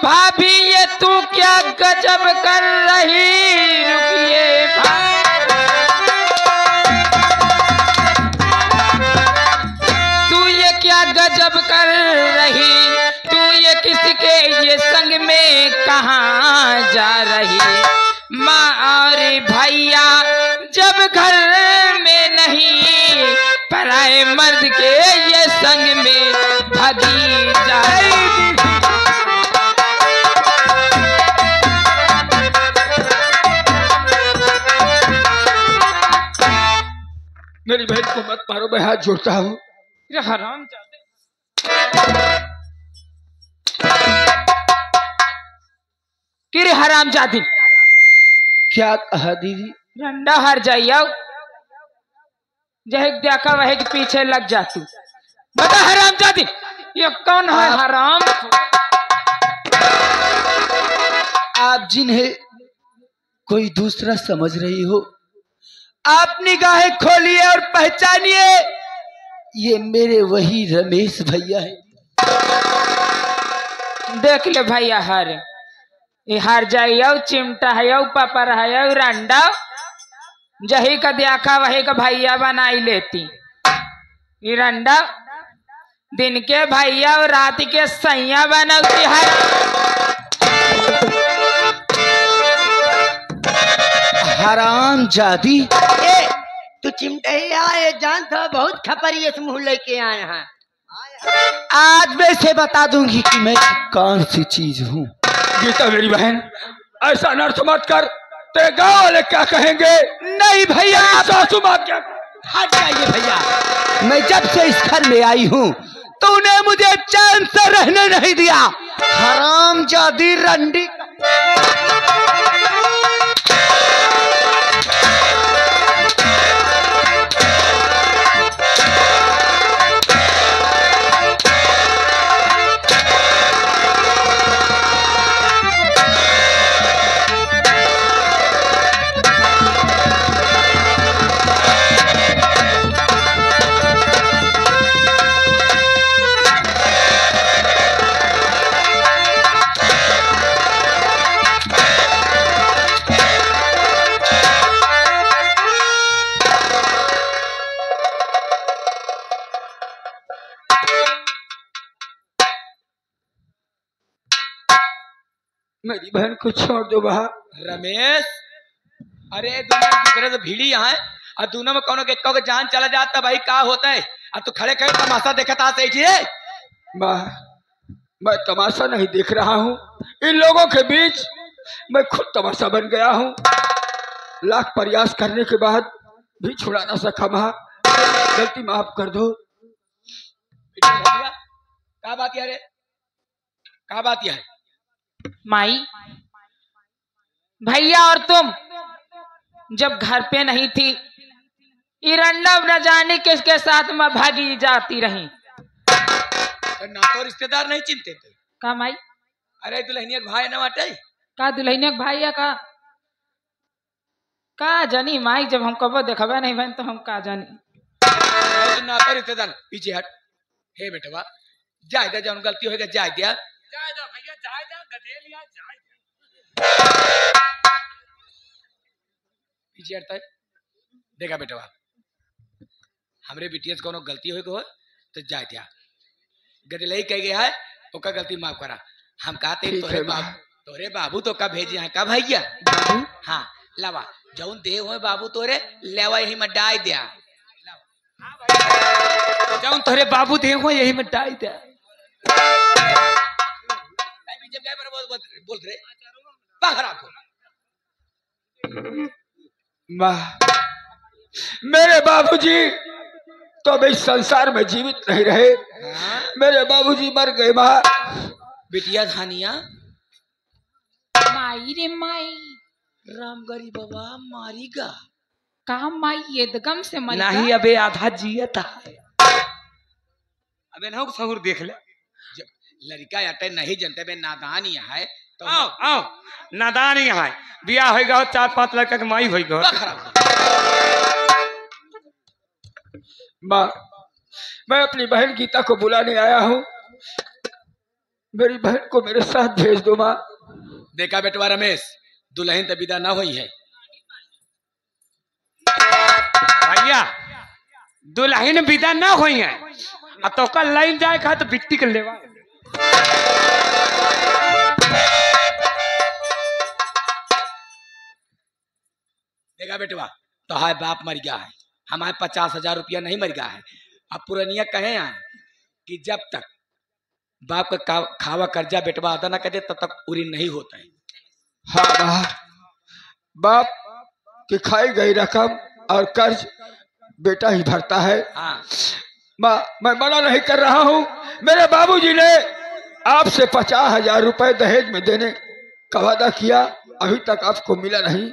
भाभी ये तू क्या गजब कर रही, रुकिए तू ये क्या गजब कर रही, तू ये किसके ये संग में कहाँ जा रही। माँ और भैया जब घर में नहीं, पराए मर्द के ये संग में भागी जा रही। मेरी बहन को मत मारो, मैं हाथ जोड़ता हूँ। ये हराम जाते किरे हराम जाती। क्या कहा दीदी? रंडा हर जाइयो, जहे देखा वही के पीछे लग जाती। बता हराम जाती, ये कौन है हराम? आप जिन्हें कोई दूसरा समझ रही हो, आप निगाहें खोलिए और पहचानिए, ये मेरे वही रमेश भैया है। देख ले भैया हर ये हार जाइयो, चिमटा है पापड़ है रंडा, जही का देखा वही का भैया बनाई लेती। ये रंडा दिन के भैया और रात के सैया बनती है। हराम जादी। ए, तू चिमटे आए जान था बहुत खपरी इस मुंह लेके आए हैं। आज मैं से बता दूंगी कि मैं कौन सी चीज हूँ। गीता मेरी बहन, ऐसा अनर्थ मत कर, तेरे गाँव वाले क्या कहेंगे? नहीं भैया, सासू माँ क्या? हट जाइए भैया। मैं जब से इस घर में आई हूँ तो उन्हें मुझे चैन से रहने नहीं दिया। हराम जादी रंडी। मेरी बहन को छोड़ दो बहा। रमेश, अरे दूसरे तो भीड़ी यहाँ और दोनों में कौन के जान चला जाता भाई, क्या होता है? अब तो खड़े खड़े तमाशा देखता सही है। मैं तमाशा नहीं देख रहा हूँ, इन लोगों के बीच मैं खुद तमाशा बन गया हूँ। लाख प्रयास करने के बाद भी छुड़ा ना सका। माँ गलती माफ कर दो। क्या बात है? क्या बात है माई? भैया और तुम जब घर पे नहीं थी, इरंडा न जाने किसके साथ मैं भागी जाती रही। ना तो रिश्तेदार नहीं चिंते थे का माई? अरे दुल्हनिया भाई न बाटे का दुल्हनिया भाई का जानी माई, जब हम कबो देखबे नहीं बन तो हम का जानी। ना तो रिश्तेदार पीछे हट। हे बेटवा जाए दे, जौन गलती होगा जाए दिया, जाए दो भैया, जाए दो गधेलिया, जाए दो। पीछे हटता है। देखा बेटवा, हमरे बिटिया से कोनो गलती हो तो जाए दिया, गधेलई कह गया है, ओका गलती माफ करा। हम कहते तोरे बाबू तो का भेजे हैं का भैया? हाँ लावा, जौन दे हो बाबू तोरे लेवा यही में डाई दिया। जौन तोरे बाबू दे हो यही में डाई दिया। बोल रहे बाहर आपको। मेरे बाबूजी तो अब इस संसार में जीवित नहीं रहे। मेरे बाबूजी मर गए। माँ बिटिया धानिया माई रे माई, रामगरी बाबा मारीगा का माई? ये दगम से मर नहीं, अबे आधा जिया था। अबे ना सहूर देख ले, लड़का अटे नहीं जनते बे नादान ही है तो आओ आओ नादान ही है। बिया होगा 4-5 लड़का के माई होगा। माँ मैं अपनी बहन गीता को बुलाने आया हूँ। मेरी बहन को मेरे साथ भेज दो माँ। देखा बेटवा रमेश, दुल्हन तो विदा ना हुई है। भैया दुल्हन विदा ना हुई है तो कल लाइन जाए खा तो बिट्टी कर लेवा। देखा बेटवा, तो हाय बाप मर गया है, हमारे 50,000 रुपया नहीं मर गया है। अब पुरानिया कहे हैं कि जब तक बाप का खावा कर्जा बेटवा अदा ना करे तब तक पूरी नहीं होता है। हाँ माँ, बाप की खाई गई रकम और कर्ज बेटा ही भरता है। हाँ माँ, मैं मना नहीं कर रहा हूँ। मेरे बाबूजी ने आपसे 50,000 रुपए दहेज में देने का वादा किया, अभी तक आपको मिला नहीं।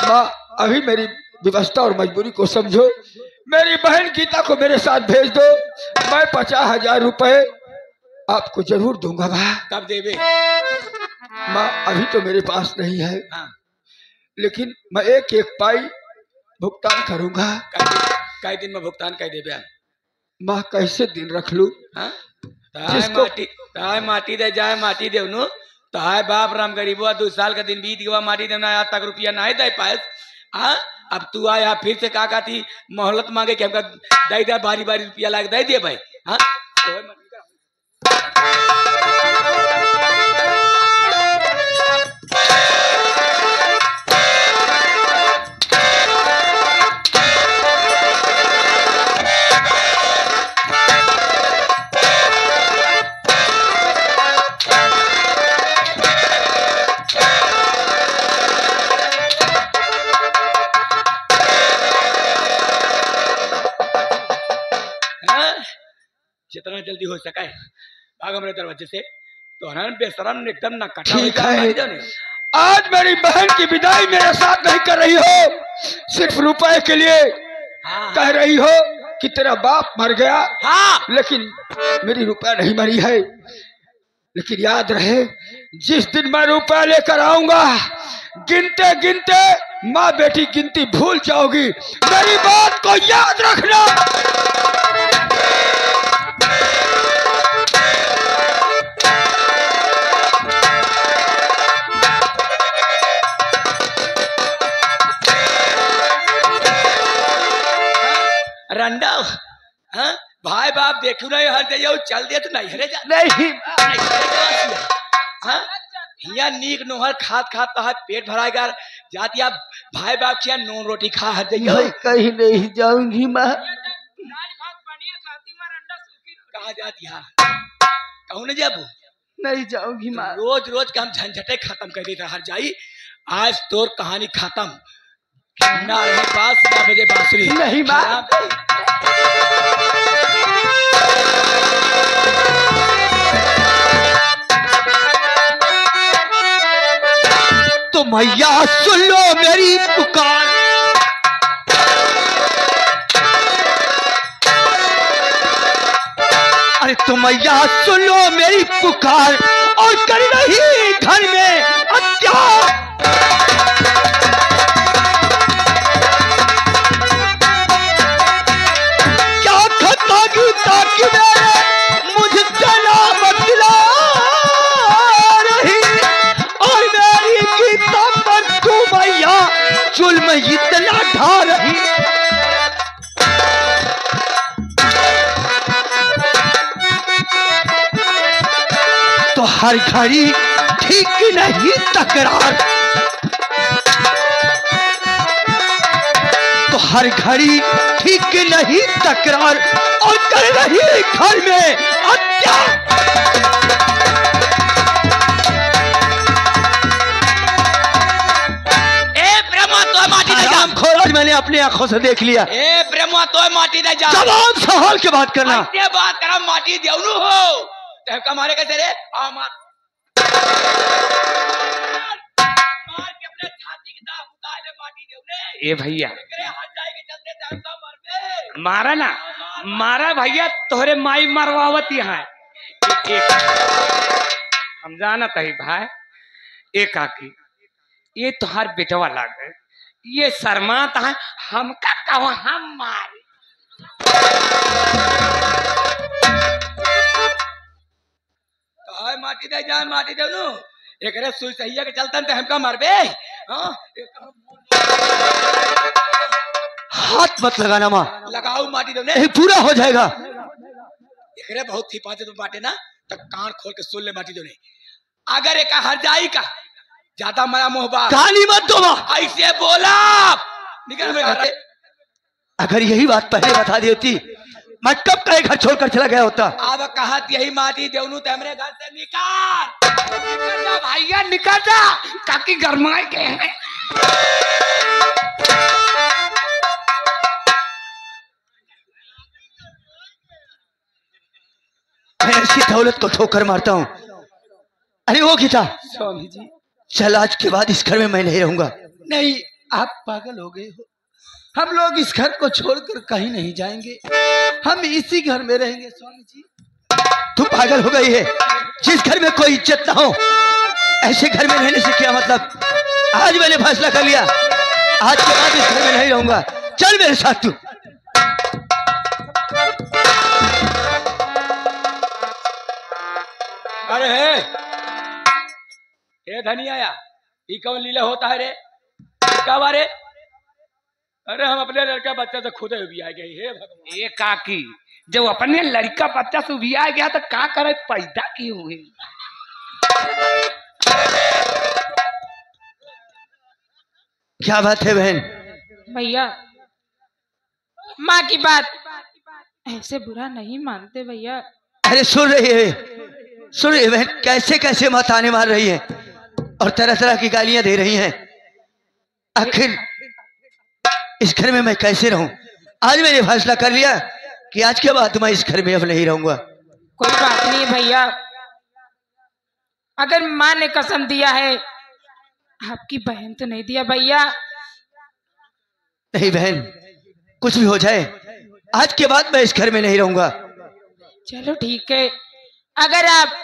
माँ, अभी मेरी व्यवस्था और मजबूरी को समझो। मेरी बहन गीता को मेरे साथ भेज दो। मैं 50,000 रुपए आपको जरूर दूंगा माँ। कब देवे? माँ, अभी तो मेरे पास नहीं है। हाँ। लेकिन मैं एक एक पाई भुगतान करूंगा। कई दिन में भुगतान कर देवे? माँ, कैसे दिन रख लूं? हाँ? माटी दे जाए माटी दे नु तो हाय बाप राम गरीबो 2 साल का दिन बीत गया, माटी देना आज तक रुपया नहीं दे पाए। हाँ, अब तू आया फिर से का थी मोहलत मांगे कि हमका दे बारी बारी रुपया लाग दे दिए भाई। हाँ जितना जल्दी हो सका है भाग हमारे दरवाजे से। तो हनन बेशरम ने एकदम ना कटा। ठीक है, आज मेरी बहन की विदाई मेरे साथ नहीं कर रही हो, सिर्फ रुपए के लिए। हाँ, कह रही हो कि तेरा बाप मर गया। हाँ। लेकिन मेरी रुपया नहीं मरी है। लेकिन याद रहे, जिस दिन मैं रुपया लेकर आऊंगा, गिनते गिनते माँ बेटी गिनती भूल जाओगी। मेरी बात को याद रखना। रंडा, हाँ? भाई बाप देखू नहीं हर दे चल दे तो नहीं हरे जा नहीं। हाँ? हिया नीक नोहर खात खात तो पेट भराएगा जाती। आप भाई बाप किया नून रोटी खा हर दे मैं कहीं नहीं जाऊंगी माँ। कहा जाती है कहूँ न जाबू? नहीं जाऊंगी माँ। रोज रोज का हम झंझटे खत्म कर देते हर जाई। आज तोर कहानी खत्म ना रहे पास ना बजे बांसुरी। नहीं माँ। तो मैया सुन लो मेरी पुकार, अरे तो मैया सुन लो मेरी पुकार और कर रही घर में अत्याचार। क्या खता गीता की मेरे मुझसे ना बतला रही और मेरी गीता पर तू मैया जुल्म इतना ढा रही। तो हर घड़ी ठीक नहीं तकरार, तो हर घड़ी ठीक नहीं तकरार और कर रही घर में अत्याचार। खोराज मैंने अपनी आंखों से देख लिया। ए ब्रह्मा तो माटी दे जा। जवाब सवाल के बात करना। ऐसे बात करा माटी देवनु हो तो मारे कैसे रे? आ मार के अपने छाती की दाग उतार ले माटी देवने। ए भैया हाथ जाएंगे चलते जानता मर पे मारा ना मारा भैया, तोहरे माई मरवावत यहाँ हम जानत है भाई। एक आकी ये तुहार बेटवा लागे, ये शर्मात है हमका कहो हम मारी। आय माटी दे जान माटी दे नु एकरे सुई सहिया के चलतन ते हमका मारबे हां हाथ मत लगाना माँ, लगाऊ माटी दे ने नहीं पूरा हो जाएगा। एकरे बहुत थी पाते तो बाटे ना तो कान खोल के सुन ले माटी दे ने अगर एक हर जाई का ज्यादा माया मोहब्बत कहानी मत दो माँ। ऐसे बोला निकल मेरे घर से। अगर यही बात पहले बता दी होती मैं कब का घर छोड़कर चला गया होता। अब कहत यही माटी देवनु ते हमरे घर से निकाल जा भैया निकल जा काकी गरमाए के हैं। मैं ऐसी दौलत को ठोकर मारता हूँ। अरे वो गीता, स्वामी जी चल आज के बाद इस घर में मैं नहीं रहूंगा। नहीं, आप पागल हो गए हो। हम लोग इस घर को छोड़कर कहीं नहीं जाएंगे, हम इसी घर में रहेंगे स्वामी जी। तू पागल हो गई है। जिस घर में कोई इज्जत ना हो ऐसे घर में रहने से क्या मतलब। आज मैंने फैसला कर लिया, आज के बाद इस घर में नहीं रहूंगा। चल मेरे साथ तू। अरे हे धनिया या ये कौन लीला होता है रे क्या बारे। अरे हम अपने लड़का बच्चा से खुद भी आ गए। हे भगवान ये काकी जब अपने लड़का बच्चा से भी आ गया तो का करे पैदा की हुए। क्या बात है बहन। भैया माँ की बात ऐसे बुरा नहीं मानते भैया। अरे सुन रही है, सुन रही है बहन, कैसे कैसे माँ ताने मार रही है और तरह तरह की गालियां दे रही हैं। आखिर इस घर में मैं कैसे रहूं। आज मैंने फैसला कर लिया कि आज के बाद मैं इस घर में अब नहीं रहूंगा। कोई बात नहीं भैया, अगर माँ ने कसम दिया है, आपकी बहन तो नहीं दिया भैया। नहीं बहन, कुछ भी हो जाए आज के बाद मैं इस घर में नहीं रहूंगा। चलो ठीक है, अगर आप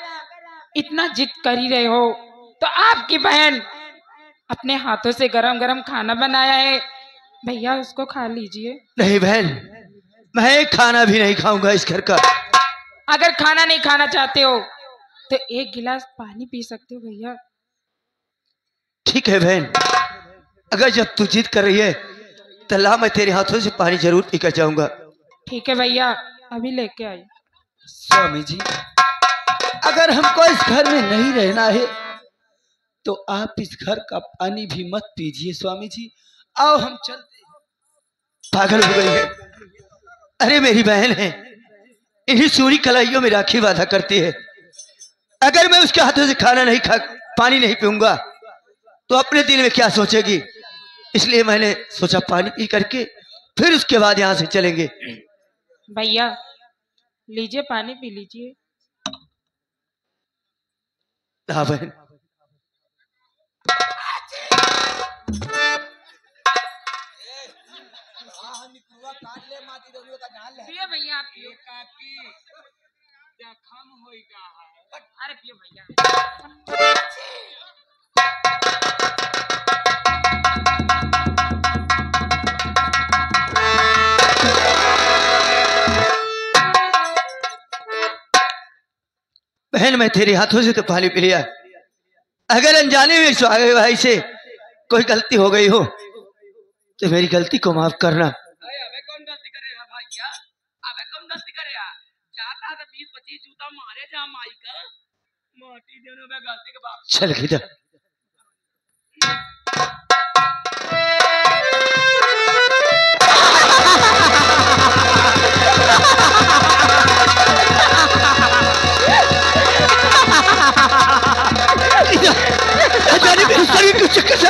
इतना जिद कर ही रहे हो तो आपकी बहन अपने हाथों से गरम गरम खाना बनाया है भैया, उसको खा लीजिए। नहीं बहन, मैं खाना भी नहीं खाऊंगा इस घर का। अगर खाना नहीं खाना चाहते हो तो एक गिलास पानी पी सकते हो भैया। ठीक है बहन, अगर जब तू जिद कर रही है तो ला, मैं तेरे हाथों से पानी जरूर पीकर जाऊंगा। ठीक है भैया, अभी लेके आई। स्वामी जी, अगर हमको इस घर में नहीं रहना है तो आप इस घर का पानी भी मत पीजिए स्वामी जी। आओ हम चलते। पागल हो गई है। अरे मेरी बहन है, इन्हीं सूरी कलाइयों में राखी बांधा करती है। अगर मैं उसके हाथों से खाना नहीं खा, पानी नहीं पीऊंगा तो अपने दिल में क्या सोचेगी। इसलिए मैंने सोचा पानी पी करके फिर उसके बाद यहाँ से चलेंगे। भैया लीजिए, पानी पी लीजिए। हाँ बहन। पियो भैया, आप पियो। अरे पियो भैया। बहन मैं तेरे हाथों से तो पानी पी लिया। अगर अनजाने में स्वागत भाई से कोई गलती हो गई हो तो मेरी गलती को माफ करना। अबे कौन गलती करेगा भैया। अबे कौन गलती करेगा। जाता है तो 20-25 जूता मारे जा माई का माटी देने में गलती के बाप। चल इधर।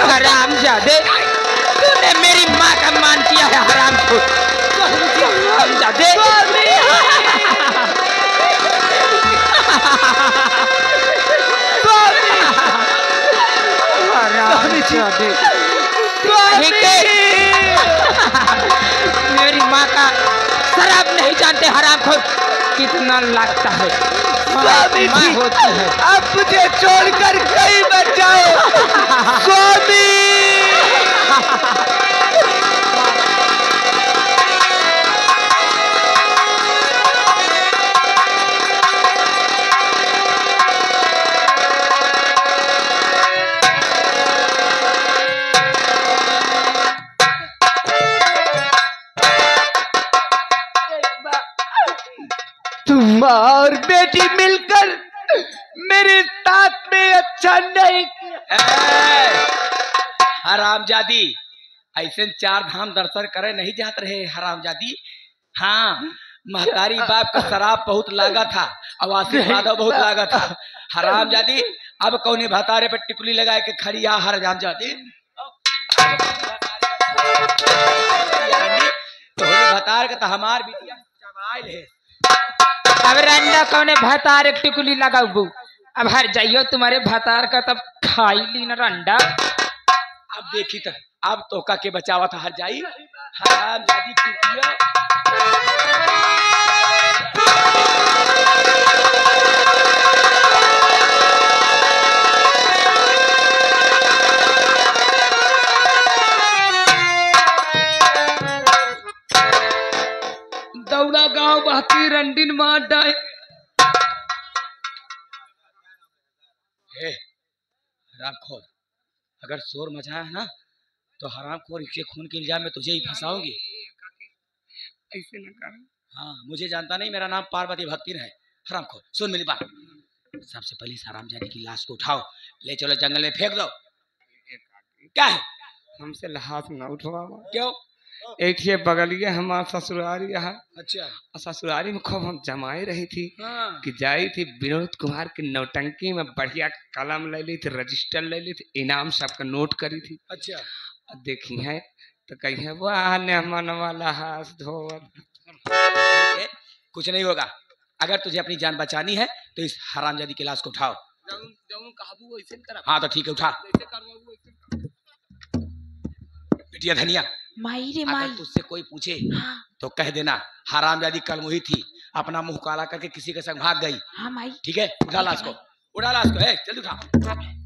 हरामजादे, तूने मेरी माँ का मान किया है हरामखोर। हरामजादे। हरामजादे। मेरी माँ का शराब नहीं जानते हरामखोर कितना लगता है। माँ होती है। अब मुझे छोड़कर कहीं मत जाओ स्वामी। बेटी मिलकर मेरे साथ में अच्छा नहीं किया। हरामजादी, ऐसे 4 धाम दर्शन करे नहीं जात रहे हरामजादी। हाँ, महतारी बाप का शराब बहुत लागा था, अवासी माधव बहुत लागा था। हरामजादी, अब कौने भतारे पे टिकुली लगाए के खड़ी आ हरामजादी। भतार का तो हमार बिटिया चबाइल है। अब रंडा कौने भतार एक टिकुली लगाऊ, अब हर जाइयो तुम्हारे भतार का तब खाई ली न रंडा। अब देखी तो अब तोका के बचावा था हर जाई हरामजादी कुटिया। दौड़ा गांव बहती रंडीन मार डाए। हरामखोर, अगर शोर मचाया है ना तो हरामखोर इसके खून के इल्जाम में तुझे ही फंसाऊंगी। ऐसे न कर। हाँ, मुझे जानता नहीं, मेरा नाम पार्वती भक्ति है। हरामखोर, सुन मेरी बात। सबसे पहले इस हरामजादी की लाश को उठाओ, ले चलो जंगल में फेंक दो। क्या है? हमसे हाथ न उठवावा। क्यों? एक ही बगलिए हमारा ससुरारी है। अच्छा। और ससुरारी में खूब हम जमाई रही थी हाँ। कि जाई थी विनोद कुमार की नौटंकी में बढ़िया कलम ले ली थी, रजिस्टर ले ली थी, इनाम सबका नोट करी थी। अच्छा। देखी है तो कही है वाह ने मन वाला हाथ धो। कुछ नहीं होगा। अगर तुझे अपनी जान बचानी है तो इस हरामजादी की लाश को उठाओ। हाँ तो ठीक है, उठा। बिटिया धनिया, माई रे अगर माई। तुझसे कोई पूछे हाँ। तो कह देना हरामजादी कल वही थी, अपना मुंह काला करके किसी के संग भाग गई। हाँ माई। ठीक है, उठा लाश को, उठा लाश को, जल्दी उठा।